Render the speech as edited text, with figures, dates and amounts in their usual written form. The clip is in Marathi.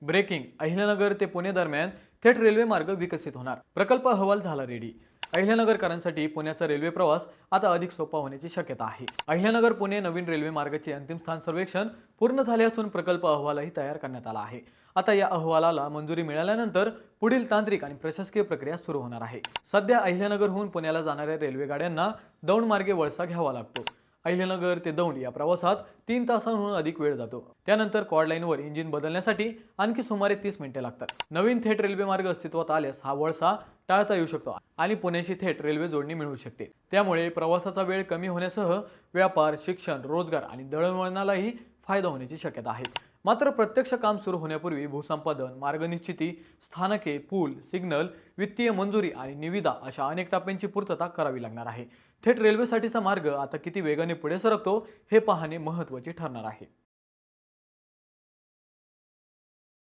ब्रेकिंग अहिल्यानगर ते पुणे दरम्यान थेट रेल्वे मार्ग विकसित होणार। प्रकल्प अहवाल झाला रेडी। अहिल्यानगरकरांसाठी पुण्याचा रेल्वे प्रवास आता अधिक सोपा होण्याची शक्यता आहे। अहिल्यानगर पुणे नवीन रेल्वे मार्गाचे अंतिम स्थान सर्वेक्षण पूर्ण झाले असून प्रकल्प अहवालही तयार करण्यात आला आहे। आता या अहवालाला मंजुरी मिळाल्यानंतर पुढील तांत्रिक आणि प्रशासकीय प्रक्रिया सुरू होणार आहे। सध्या अहिल्यानगरहून पुण्याला जाणाऱ्या रेल्वे गाड्यांना दौंड मार्गे वळसा घ्यावा लागतो। अहिल्यानगर ते दौंड या प्रवासात 3 तासांहून अधिक वेळ जातो। त्यानंतर कॉर्ड लाईनवर इंजिन बदलण्यासाठी आणखी सुमारे 30 मिनिटे लागतात। नवीन थेट रेल्वे मार्ग अस्तित्वात आल्यास हा वळसा टाळता येऊ शकतो आणि पुण्याशी थेट रेल्वे जोडणी मिळू शकते। त्यामुळे प्रवासाचा वेळ कमी होण्यासह व्यापार, शिक्षण, रोजगार आणि दळणवळणालाही फायदा होण्याची शक्यता आहे। मात्र प्रत्यक्ष काम सुरू होण्यापूर्वी भूसंपादन, मार्ग निश्चिती, स्थानके, पूल, सिग्नल, वित्तीय मंजुरी आणि निविदा अशा अनेक टप्प्यांची पूर्तता करावी लागणार आहे। थेट रेल्वेसाठीचा मार्ग आता किती वेगाने पुढे सरकतो हे पाहणे महत्त्वाचे ठरणार आहे।